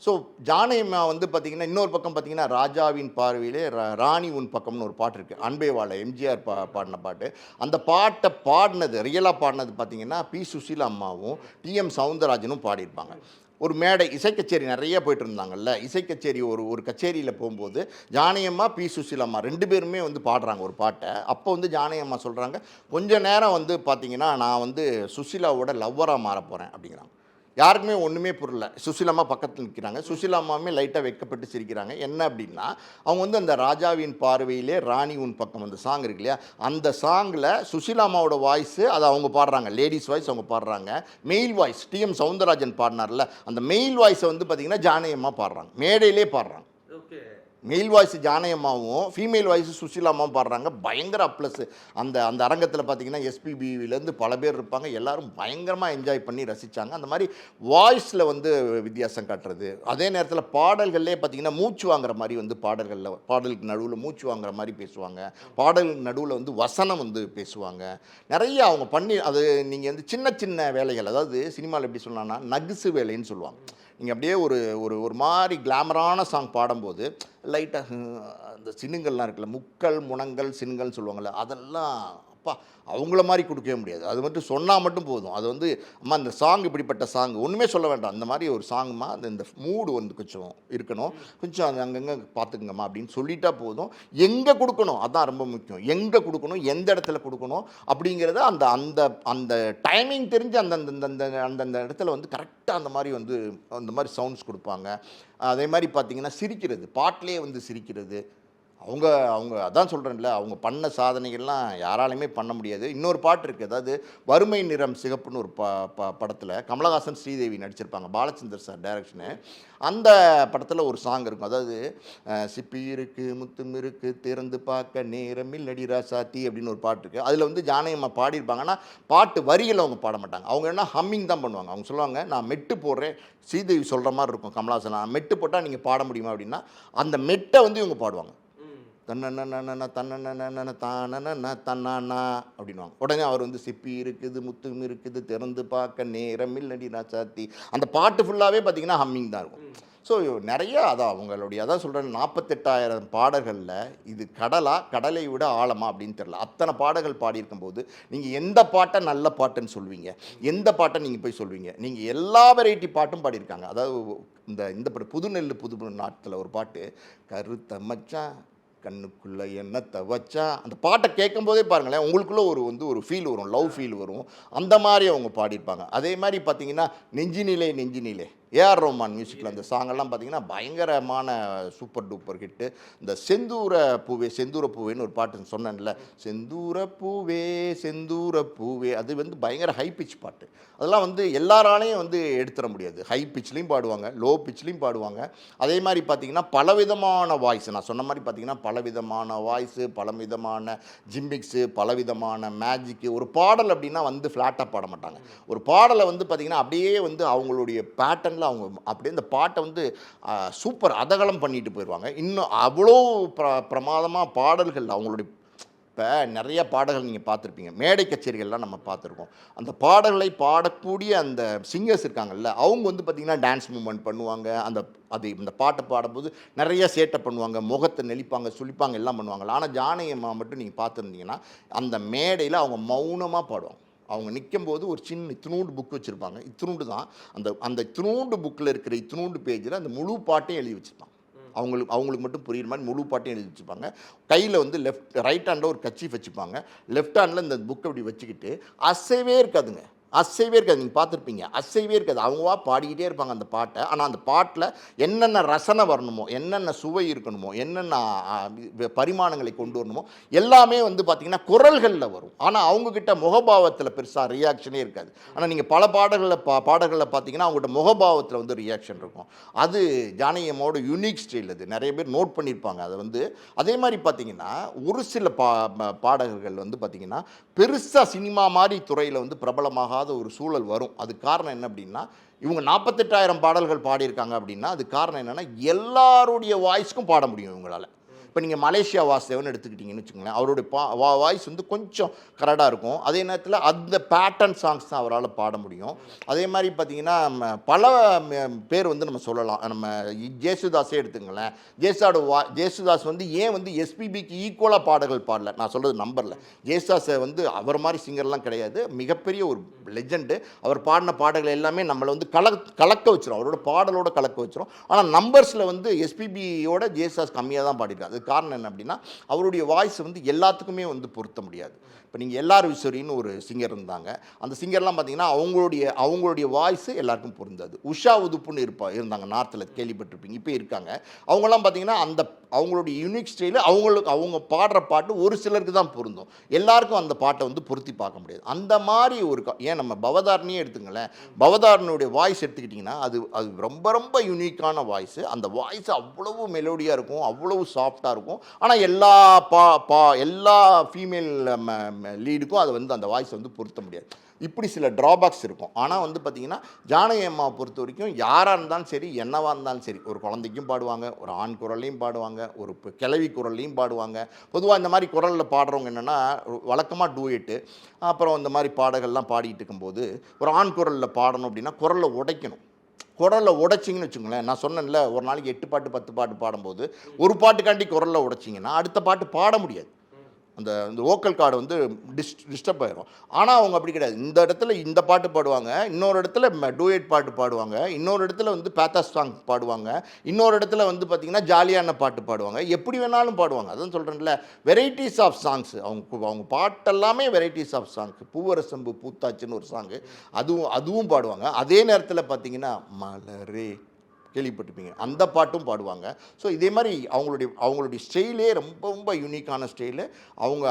ஸோ ஜானகி அம்மா வந்து பார்த்திங்கன்னா இன்னொரு பக்கம் பார்த்திங்கன்னா ராஜாவின் பார்வையிலே ராணி உன் பக்கம்னு ஒரு பாட்டு இருக்குது, அன்பே வாழ, எம்ஜிஆர் பாடின பாட்டு. அந்த பாட்டை பாடினது ரியலாக பாடினது பார்த்திங்கன்னா பி சுசீலா அம்மாவும் டிஎம் சவுந்தரராஜனும் பாடியிருப்பாங்க. ஒரு மேடை இசை கச்சேரி நிறைய போயிட்டு இருந்தாங்கல்ல, இசை கச்சேரி ஒரு கச்சேரியில் போகும்போது ஜானகி அம்மா பி சுசீலா அம்மா 2 பேருமே வந்து பாடுறாங்க ஒரு பாட்டை. அப்போ வந்து ஜானகி அம்மா சொல்கிறாங்க, கொஞ்ச நேரம் வந்து பார்த்திங்கன்னா நான் வந்து சுசீலாவோட லவ்வராக மாற போகிறேன் அப்படிங்கிறாங்க. யாருக்குமே ஒன்றுமே புரியல. சுசீலாம்மா பக்கத்தில் நிற்கிறாங்க. சுசீலாம்மாவுமே லைட்டாக வெட்கப்பட்டு சிரிக்கிறாங்க. என்ன அப்படின்னா அவங்க வந்து அந்த ராஜாவின் பார்வையிலே ராணி உன் பக்கம் அந்த சாங் இருக்கு இல்லையா, அந்த சாங்கில் சுசீலாம்மாவோட வாய்ஸு அதை அவங்க பாடுறாங்க, லேடிஸ் வாய்ஸ் அவங்க பாடுறாங்க. மெயில் வாய்ஸ் டிஎம் சவுந்தரராஜன் பாடினார்ல, அந்த மெயில் வாய்ஸை வந்து பார்த்திங்கன்னா ஜானகி அம்மா பாடுறாங்க, மேடையிலே பாடுறாங்க. மெயில் வாய்ஸ் ஜானகி அம்மாவும் ஃபீமேல் வாய்ஸ் சுசீலா அம்மாவும் பாடுறாங்க. பயங்கர ப்ளஸ். அந்த அரங்கத்தில் பார்த்தீங்கன்னா எஸ்பிபிலேருந்து பல பேர் இருப்பாங்க. எல்லாரும் பயங்கரமாக என்ஜாய் பண்ணி ரசித்தாங்க. அந்த மாதிரி வாய்ஸில் வந்து வித்தியாசம் காட்டுறது, அதே நேரத்தில் பாடல்கள்லேயே பார்த்தீங்கன்னா மூச்சு வாங்குற மாதிரி வந்து பாடலுக்கு நடுவில் மூச்சு வாங்குற மாதிரி பேசுவாங்க, பாடலுக்கு நடுவில் வந்து வசனம் வந்து பேசுவாங்க. நிறைய அவங்க பண்ணி, அது நீங்கள் வந்து சின்ன சின்ன வேலைகள், அதாவது சினிமாவில் எப்படி சொல்லலாம்னா நகுசு வேலைன்னு சொல்லுவாங்க. நீங்கள் அப்படியே ஒரு மாதிரி கிளாமரான சாங் பாடும்போது லைட்டாக அந்த சின்னுங்கள்லாம் இருக்குல்ல, முக்கள் முனங்கள் சின்னுங்கள்னு சொல்லுவாங்கள்ல, அதெல்லாம் அப்பா அவங்கள மாதிரி கொடுக்கவே முடியாது. அது மட்டும் சொன்னால் மட்டும் போதும். அது வந்து அம்மா இந்த சாங் இப்படிப்பட்ட சாங் ஒன்றுமே சொல்ல வேண்டாம், அந்த மாதிரி ஒரு சாங்குமா, இந்த மூடு வந்து கொஞ்சம் இருக்கணும், கொஞ்சம் அது அங்கங்கே பார்த்துக்குங்கம்மா அப்படின்னு சொல்லிட்டா போதும். எங்கே கொடுக்கணும் அதான் ரொம்ப முக்கியம். எங்கே கொடுக்கணும், எந்த இடத்துல கொடுக்கணும் அப்படிங்கிறத அந்த அந்த அந்த டைமிங் தெரிஞ்சு அந்தந்த இடத்துல வந்து கரெக்டாக அந்த மாதிரி சவுண்ட்ஸ் கொடுப்பாங்க. அதே மாதிரி பார்த்தீங்கன்னா சிரிக்கிறது, பாட்டிலே வந்து சிரிக்கிறது, அவங்க அதான் சொல்கிறேன்ல, அவங்க பண்ண சாதனைகள்லாம் யாராலையுமே பண்ண முடியாது. இன்னொரு பாட்டு இருக்குது, அதாவது வறுமை நிறம் சிகப்புன்னு ஒரு படத்தில் கமலஹாசன் ஸ்ரீதேவி நடிச்சிருப்பாங்க, பாலச்சந்தர் சார் டைரக்ஷனு. அந்த படத்தில் ஒரு சாங் இருக்கும், அதாவது சிப்பி இருக்கு முத்தும் இருக்கு திறந்து பார்க்க நேரமில் நடிரா சாத்தி அப்படின்னு ஒரு பாட்டு இருக்குது. அதில் வந்து ஜானகி அம்மா பாடியிருப்பாங்க. ஆனால் பாட்டு வரிகளை அவங்க பாட மாட்டாங்க. அவங்க என்ன ஹம்மிங் தான் பண்ணுவாங்க. அவங்க சொல்லுவாங்க, நான் மெட்டு போடுறேன், ஸ்ரீதேவி சொல்கிற மாதிரி இருக்கும் கமலஹாசன், நான் மெட்டு போட்டால் நீங்கள் பாட முடியுமா அப்படின்னா அந்த மெட்டை வந்து இவங்க பாடுவாங்க, தன்னன தன்னன தானன தன்னானா அப்படின்வாங்க. உடனே அவர் வந்து சிப்பி இருக்குது முத்தும் இருக்குது திறந்து பார்க்க நேரமில் நடி ராசாத்தி, அந்த பாட்டு ஃபுல்லாகவே பார்த்தீங்கன்னா ஹம்மிங் தான் இருக்கும். ஸோ நிறைய அதான் அவங்களுடைய அதான் சொல்கிறேன், 48,000 பாடல்களில் இது கடலை விட ஆழமா அப்படின்னு தெரியல. அத்தனை பாடல்கள் பாடியிருக்கும் போது நீங்கள் எந்த பாட்டை நல்ல பாட்டுன்னு சொல்வீங்க, எந்த பாட்டை நீங்கள் போய் சொல்வீங்க? நீங்கள் எல்லா வெரைட்டி பாட்டும் பாடியிருக்காங்க. அதாவது இந்த புது நெல்லு புது நாட்டில் ஒரு பாட்டு, கருத்த மச்சான் கண்ணுக்குள்ளே எண்ணத்தை வச்சா, அந்த பாட்டை கேட்கும் போதே பாருங்களேன் உங்களுக்குள்ளே ஒரு ஃபீல் வரும், லவ் ஃபீல் வரும். அந்த மாதிரி அவங்க பாடியிருப்பாங்க. அதே மாதிரி பார்த்தீங்கன்னா நெஞ்சினிலே ஏஆர் ரஹ்மான் மியூசிக்கில் அந்த சாங்கெல்லாம் பார்த்தீங்கன்னா பயங்கரமான சூப்பர் டூப்பர் ஹிட்டு. இந்த செந்தூர பூவேன்னு ஒரு பாட்டு சொன்னேன்ல, செந்தூர பூவே அது வந்து பயங்கர ஹை பிச் பாட்டு. அதெல்லாம் வந்து எல்லாராலையும் வந்து எடுத்துட முடியாது. ஹை பிச்லேயும் பாடுவாங்க, லோ பிச்லேயும் பாடுவாங்க. அதே மாதிரி பார்த்தீங்கன்னா பலவிதமான வாய்ஸ், நான் சொன்ன மாதிரி பார்த்தீங்கன்னா பலவிதமான வாய்ஸு, பலவிதமான ஜிம்பிக்ஸு, பலவிதமான மேஜிக்கு. ஒரு பாடல் அப்படின்னா வந்து ஃப்ளாட்டாக பாட மாட்டாங்க. ஒரு பாடலை வந்து பார்த்திங்கன்னா அப்படியே வந்து அவங்களுடைய பேட்டர்ன் அவங்க அப்படியே இந்த பாட்டை வந்து சூப்பர் அதகலம் பண்ணிட்டு போயிடுவாங்க. இன்னும் அவ்வளோ பிரமாதமாக பாடல்கள் அவங்களுடைய. இப்போ நிறைய பாடல்கள் நீங்கள் பார்த்துருப்பீங்க, மேடை கச்சேரிகள்லாம் நம்ம பார்த்துருக்கோம். அந்த பாடல்களை பாடக்கூடிய அந்த சிங்கர்ஸ் இருக்காங்கல்ல, அவங்க வந்து பார்த்திங்கன்னா டான்ஸ் மூவ்மெண்ட் பண்ணுவாங்க. இந்த பாட்டை பாடும்போது நிறைய சேட்டை பண்ணுவாங்க, முகத்தை நெளிப்பாங்க, சுழிப்பாங்க, எல்லாம் பண்ணுவாங்க. ஆனால் ஜானகி அம்மா மட்டும் நீங்கள் பார்த்துருந்தீங்கன்னா அந்த மேடையில் அவங்க மௌனமாக பாடுவாங்க. அவங்க நிற்கும்போது ஒரு சின்ன இத்தினூண்டு புக் வச்சுருப்பாங்க, இத்தினூண்டு தான் அந்த இத்தினூண்டு புக்கில் இருக்கிற இத்தினூண்டு பேஜில் அந்த முழு பாட்டையும் எழுதி வச்சுருப்பாங்க. அவங்களுக்கு மட்டும் புரியுற மாதிரி முழு பாட்டையும் எழுதி வச்சுருப்பாங்க. கையில் வந்து ரைட் ஹேண்டில் ஒரு கச்சீஃப் வச்சுப்பாங்க, லெஃப்ட் ஹேண்டில் இந்த புக்கை அப்படி வச்சுக்கிட்டு அசைவே இருக்காதுங்க. அசைவே இருக்காது. நீங்கள் பார்த்துருப்பீங்க, அசைவே இருக்காது. அவங்கவா பாடிக்கிட்டே இருப்பாங்க அந்த பாட்டை. ஆனால் அந்த பாட்டில் என்னென்ன ரசனை வரணுமோ, என்னென்ன சுவை இருக்கணுமோ, என்னென்ன பரிமாணங்களை கொண்டு வரணுமோ எல்லாமே வந்து பார்த்திங்கன்னா குரல்களில் வரும். ஆனால் அவங்கக்கிட்ட முகபாவத்தில் பெருசாக ரியாக்ஷனே இருக்காது. ஆனால் நீங்கள் பல பாடல்களில் பார்த்தீங்கன்னா அவங்கள்ட்ட முகபாவத்தில் வந்து ரியாக்ஷன் இருக்கும். அது ஜானகி அம்மாவோட யூனிக் ஸ்டைல். அது நிறைய பேர் நோட் பண்ணியிருப்பாங்க. அதை வந்து அதே மாதிரி பார்த்தீங்கன்னா ஒரு சில பாடகர்கள் வந்து பார்த்திங்கன்னா பெருசாக சினிமா மாதிரி துறையில் வந்து பிரபலமாகாத ஒரு சூழல் வரும். அதுக்கு காரணம் என்ன அப்படின்னா, இவங்க 48,000 பாடல்கள் பாடியிருக்காங்க அப்படின்னா அது காரணம் என்னென்னா எல்லாருடைய வாய்ஸ்க்கும் பாட முடியும் இவங்களால. இப்போ நீங்கள் மலேசியா வாசுதேவன் எடுத்துக்கிட்டிங்கன்னு வச்சுக்கோங்களேன், அவருடைய வாய்ஸ் வந்து கொஞ்சம் கரடாக இருக்கும். அதே நேரத்தில் அந்த பேட்டர்ன் சாங்ஸ் தான் அவரால் பாட முடியும். அதே மாதிரி பார்த்திங்கன்னா பல பேர் வந்து நம்ம சொல்லலாம். நம்ம ஜேசுதாஸே எடுத்துங்களேன். ஜேசுதாஸ் வந்து ஏன் வந்து எஸ்பிபிக்கு ஈக்குவலாக பாடல்கள் பாடல, நான் சொல்கிறது நம்பரில். ஜேசுதாஸை வந்து அவர் மாதிரி சிங்கர்லாம் கிடையாது, மிகப்பெரிய ஒரு லெஜெண்டு. அவர் பாடின பாடல்கள் எல்லாமே நம்மளை வந்து கலக்க வச்சிடும், அவரோட பாடலோட கலக்க வச்சிடும். ஆனால் நம்பர்ஸில் வந்து எஸ்பிபியோட ஜேசுதாஸ் கம்மியாக தான் பாடிருக்காரு. காரணம் என்ன அப்படின்னா அவருடைய வாய்ஸ் வந்து எல்லாத்துக்குமே வந்து பொருத்த முடியாது. இப்போ நீங்கள் எல்ஆர் ஈஸ்வரின்னு ஒரு சிங்கர் இருந்தாங்க. அந்த சிங்கர்லாம் பார்த்தீங்கன்னா அவங்களுடைய வாய்ஸு எல்லாருக்கும் பொருந்தாது. உஷா உதுப்புன்னு இருந்தாங்க, நார்த்தில் கேள்விப்பட்டிருப்பீங்க, இப்போ இருக்காங்க. அவங்கெல்லாம் பார்த்தீங்கன்னா அவங்களுடைய யூனிக் ஸ்டைலு அவங்க பாடுற பாட்டு ஒரு சிலருக்கு தான் பொருந்தும், எல்லாருக்கும் அந்த பாட்டை வந்து பொருத்தி பார்க்க முடியாது. அந்த மாதிரி ஒரு ஏன் நம்ம பவதாரணியே எடுத்துங்களேன், பவதாரணியுடைய வாய்ஸ் எடுத்துக்கிட்டிங்கன்னா அது ரொம்ப ரொம்ப யூனிக்கான வாய்ஸு. அந்த வாய்ஸ் அவ்வளவு மெலோடியாக இருக்கும், அவ்வளவு சாஃப்டாக இருக்கும். ஆனால் எல்லா ஃபீமேல் லீடுக்கும் அதை வந்து அந்த வாய்ஸ் வந்து பொருத்த முடியாது. இப்படி சில ட்ராபேக்ஸ் இருக்கும். ஆனால் வந்து பார்த்திங்கன்னா ஜானகி அம்மாவை பொறுத்த வரைக்கும் யாராக இருந்தாலும் சரி, என்னவாக இருந்தாலும் சரி, ஒரு குழந்தைக்கும் பாடுவாங்க, ஒரு ஆண் குரல்லையும் பாடுவாங்க, ஒரு கிழவி குரல்லையும் பாடுவாங்க. பொதுவாக இந்த மாதிரி குரலில் பாடுறவங்க என்னென்னா வழக்கமாக டூயட்டு அப்புறம் இந்த மாதிரி பாடல்கள்லாம் பாடிட்டு இருக்கும்போது ஒரு ஆண் குரலில் பாடணும் அப்படின்னா குரலை உடைக்கணும். குரலில் உடைச்சிங்கன்னு வச்சுக்கோங்களேன், நான் சொன்னேன்ல ஒரு நாளைக்கு 8 பாட்டு 10 பாட்டு பாடும்போது ஒரு பாட்டுக்காண்டி குரலில் உடைச்சிங்கன்னா அடுத்த பாட்டு பாட முடியாது. அந்த வோக்கல் கார்டு வந்து டிஸ்டர்ப் ஆயிரும். ஆனால் அவங்க அப்படி கிடையாது. இந்த இடத்துல இந்த பாட்டு பாடுவாங்க, இன்னொரு இடத்துல டூயட் பாட்டு பாடுவாங்க, இன்னொரு இடத்துல வந்து பேத்தாஸ் சாங் பாடுவாங்க, இன்னொரு இடத்துல வந்து பார்த்திங்கன்னா ஜாலியான பாட்டு பாடுவாங்க, எப்படி வேணாலும் பாடுவாங்க. அதான் சொல்கிறேன்ல, வெரைட்டிஸ் ஆஃப் சாங்ஸ். அவங்க பாட்டெல்லாமே வெரைட்டிஸ் ஆஃப் சாங்ஸ். பூவரசம்பு பூத்தாச்சுன்னு ஒரு சாங்கு, அதுவும் பாடுவாங்க. அதே நேரத்தில் பார்த்திங்கன்னா மலரே கேள்விப்பட்டிருப்பீங்க, அந்த பாட்டும் பாடுவாங்க. ஸோ இதே மாதிரி அவங்களுடைய ஸ்டைலே ரொம்ப ரொம்ப யூனிக்கான ஸ்டைலு.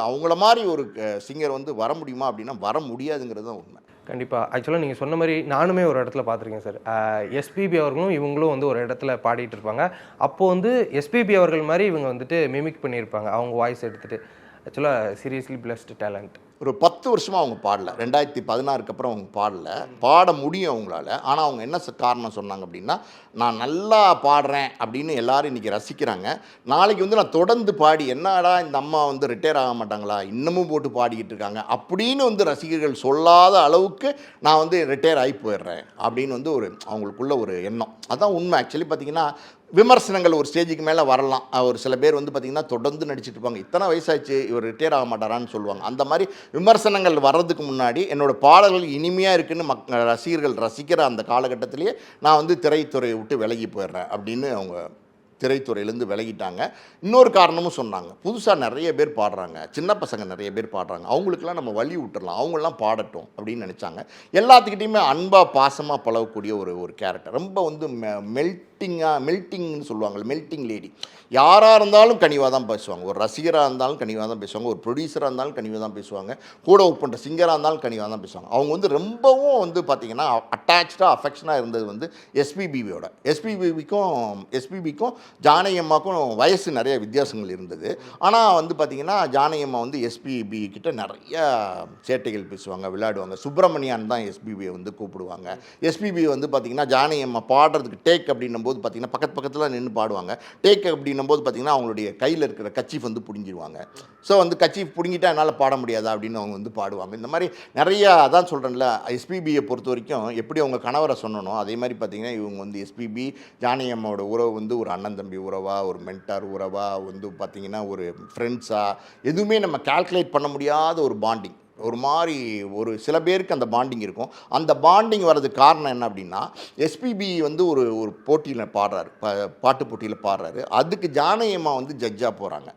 அவங்கள மாதிரி ஒரு சிங்கர் வந்து வர முடியுமா அப்படின்னா வர முடியாதுங்கிறது தான் உண்மை. கண்டிப்பாக. ஆக்சுவலாக நீங்கள் சொன்ன மாதிரி நானுமே ஒரு இடத்துல பார்த்துருக்கேன் சார். எஸ்பிபி அவர்களும் இவங்களும் வந்து ஒரு இடத்துல பாடிட்டு இருப்பாங்க. அப்போது வந்து எஸ்பிபி அவர்கள் மாதிரி இவங்க வந்துட்டு மிமிக் பண்ணியிருப்பாங்க அவங்க வாய்ஸ் எடுத்துகிட்டு. ஆக்சுவலாக சீரியஸ்லி பிளஸ்டு டேலண்ட். ஒரு 10 வருஷமாக அவங்க பாடல. 2016க்கு அப்புறம் அவங்க பாட முடியும் அவங்களால. ஆனால் அவங்க என்ன காரணம் சொன்னாங்க அப்படின்னா, நான் நல்லா பாடுறேன் அப்படின்னு எல்லாரும் இன்றைக்கி ரசிக்கிறாங்க. நாளைக்கு வந்து நான் தொடர்ந்து பாடி என்னடா இந்த அம்மா வந்து ரிட்டையர் ஆக மாட்டாங்களா, இன்னமும் போட்டு பாடிக்கிட்டு இருக்காங்க அப்படின்னு வந்து ரசிகர்கள் சொல்லாத அளவுக்கு நான் வந்து ரிட்டையர் ஆகி போயிடுறேன் அப்படின்னு வந்து அவங்களுக்குள்ள ஒரு எண்ணம். அதான் உண்மை. ஆக்சுவலி பார்த்திங்கன்னா விமர்சனங்கள் ஒரு ஸ்டேஜுக்கு மேலே வரலாம். ஒரு சில பேர் வந்து பார்த்திங்கன்னா தொடர்ந்து நடிச்சிட்டு இருப்பாங்க, இத்தனை வயசாச்சு இவர் ரிட்டையர் ஆக மாட்டாரான்னு சொல்லுவாங்க. அந்த மாதிரி விமர்சனங்கள் வர்றதுக்கு முன்னாடி என்னோடய பாடல்கள் இனிமையாக இருக்குதுன்னு ரசிகர்கள் ரசிக்கிற அந்த காலகட்டத்திலேயே நான் வந்து திரைத்துறையை விட்டு விலகி போயிடுறேன் அப்படின்னு அவங்க திரைத்துறையிலேருந்து விலகிட்டாங்க. இன்னொரு காரணமும் சொன்னாங்க, புதுசாக நிறைய பேர் பாடுறாங்க, சின்ன பசங்க நிறைய பேர் பாடுறாங்க, அவங்களுக்கெல்லாம் நம்ம வழி விட்டுறலாம், அவங்களாம் பாடட்டும் அப்படின்னு நினச்சாங்க. எல்லாத்துக்கிட்டையுமே அன்பாக பாசமாக பழகக்கூடிய ஒரு கேரக்டர். ரொம்ப வந்து மெல்ட்டிங்னு சொல்லுவாங்க, மெல்ட்டிங் லேடி. யாராக இருந்தாலும் கனிவாக தான் பேசுவாங்க. ஒரு ரசிகராக இருந்தாலும் கனிவாக தான் பேசுவாங்க, ஒரு ப்ரொடியூசராக இருந்தாலும் கனிவாக தான் பேசுவாங்க, கூட ஒர்க் பண்ணுற சிங்கராக இருந்தாலும் கனிவாக தான் பேசுவாங்க. அவங்க வந்து ரொம்பவும் வந்து பார்த்திங்கன்னா அட்டாச்சாக அஃபெக்ஷனாக இருந்தது வந்து எஸ்பிபியோட. எஸ்பிபிக்கும் ஜானகி அம்மாவுக்கும் வயசு நிறைய வித்தியாசங்கள் இருந்தது. ஆனால் வந்து பார்த்திங்கன்னா ஜானகி அம்மா வந்து எஸ்பிபி கிட்ட நிறைய சேட்டைகள் பேசுவாங்க, விளையாடுவாங்க. சுப்பிரமணியான் தான் எஸ்பிபியை வந்து கூப்பிடுவாங்க. எஸ்பிபி வந்து பார்த்திங்கன்னா ஜானகி அம்மா பாடுறதுக்கு டேக் அப்படின்னும் போது பார்த்திங்கன்னா பக்கத்தில் நின்று பாடுவாங்க. டேக் அப்படின்னும் போது பார்த்திங்கன்னா அவங்களுடைய கையில் இருக்கிற கச்சீஃப் வந்து பிடுங்கிடுவாங்க. ஸோ வந்து கச்சீஃப் பிடுங்கிட்டா என்னால் பாட முடியாதா அப்படின்னு அவங்க வந்து பாடுவாங்க. இந்த மாதிரி நிறையா அதான் சொல்கிறேன்ல, எஸ்பிபியை பொறுத்த வரைக்கும் எப்படி அவங்க கணவரை சொன்னனோ அதே மாதிரி பார்த்திங்கன்னா இவங்க வந்து எஸ்பிபி ஜானகி அம்மாவோட உறவு வந்து ஒரு அண்ணன் தம்பி உறவா, ஒரு மென்டார் உறவா, வந்து பார்த்திங்கன்னா ஒரு ஃப்ரெண்ட்ஸாக, எதுவுமே நம்ம கால்குலேட் பண்ண முடியாத ஒரு பாண்டிங். ஒரு மாதிரி ஒரு சில பேருக்கு அந்த பாண்டிங் இருக்கும். அந்த பாண்டிங் வர்றதுக்கு காரணம் என்ன அப்படின்னா, எஸ்பிபி வந்து ஒரு ஒரு போட்டியில் பாடுறாரு, பாட்டு போட்டியில் பாடுறாரு. அதுக்கு ஜானகி அம்மா வந்து ஜட்ஜாக போகிறாங்க.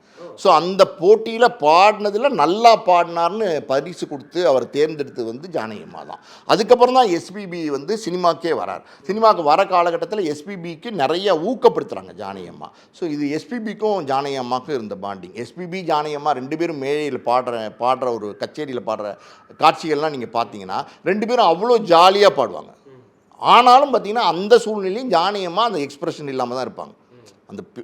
ஸோ அந்த போட்டியில் பாடினதில் நல்லா பாடினார்னு பரிசு கொடுத்து அவர் தேர்ந்தெடுத்தது வந்து ஜானகி அம்மா தான். அதுக்கப்புறம் தான் எஸ்பிபி வந்து சினிமாக்கே வரார். சினிமாவுக்கு வர காலகட்டத்தில் எஸ்பிபிக்கு நிறைய ஊக்கப்படுத்துகிறாங்க ஜானகி அம்மா. ஸோ இது எஸ்பிபிக்கும் ஜானகி அம்மாவுக்கும் இருந்த பாண்டிங். எஸ்பிபி ஜானகி அம்மா 2 பேரும் மேடையில் பாடுற ஒரு கச்சேரியில் பாடுற காட்சிகள்லாம் நீங்கள் பார்த்தீங்கன்னா 2 பேரும் அவ்வளோ ஜாலியாக பாடுவாங்க. ஆனாலும் பார்த்தீங்கன்னா அந்த சூழ்நிலையும் ஜானகி அம்மா அந்த எக்ஸ்பிரஷன் இல்லாமல் தான் இருப்பாங்க.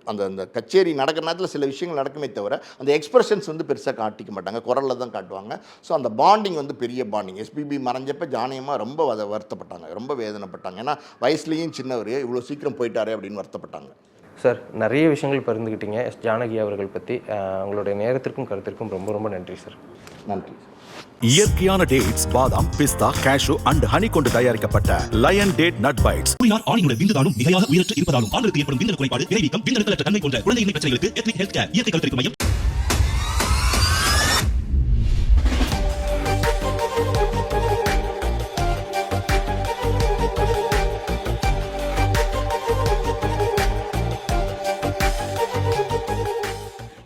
அந்த அந்த கச்சேரி நடக்கிற நேரத்தில் சில விஷயங்கள் நடக்குமே தவிர அந்த எக்ஸ்பிரஷன்ஸ் வந்து பெருசாக காட்டிக்க மாட்டாங்க, குரலில் தான் காட்டுவாங்க. ஸோ அந்த பாண்டிங் வந்து பெரிய பாண்டிங். எஸ்பிபி மறைஞ்சப்போ ஜானகி அம்மா ரொம்ப வருத்தப்பட்டாங்க, ரொம்ப வேதனைப்பட்டாங்க. ஏன்னா வயசுலேயும் சின்னவர், இவ்வளோ சீக்கிரம் போயிட்டாரே அப்படின்னு வருத்தப்பட்டாங்க. சார், நிறைய விஷயங்கள் பகிர்ந்துக்கிட்டீங்க ஜானகி அவர்கள் பற்றி. உங்களுடைய நேரத்திற்கும் கருத்திற்கும் ரொம்ப ரொம்ப நன்றி சார். நன்றி. இயற்கையான டேட்ஸ், பாதாம், பிஸ்தா, கேஷு அண்ட் ஹனி கொண்டு தயாரிக்கப்பட்ட லயன் டேட் நட் பைட்ஸ். கூறினார் ஆணினுடைய விந்துதானும் மிகையாக உயிரற்று இருப்பதாலும் ஆண்களுக்கு ஏற்படும் விந்தணு குறைபாடு, விரைவீக்கம், விந்தணுக்களற்ற தன்மை போன்ற குழந்தைகளின் பிரச்சனைகளுக்கு எத்னிக் ஹெல்த் கேர் இயற்கை கருத்தரிப்பு மையம்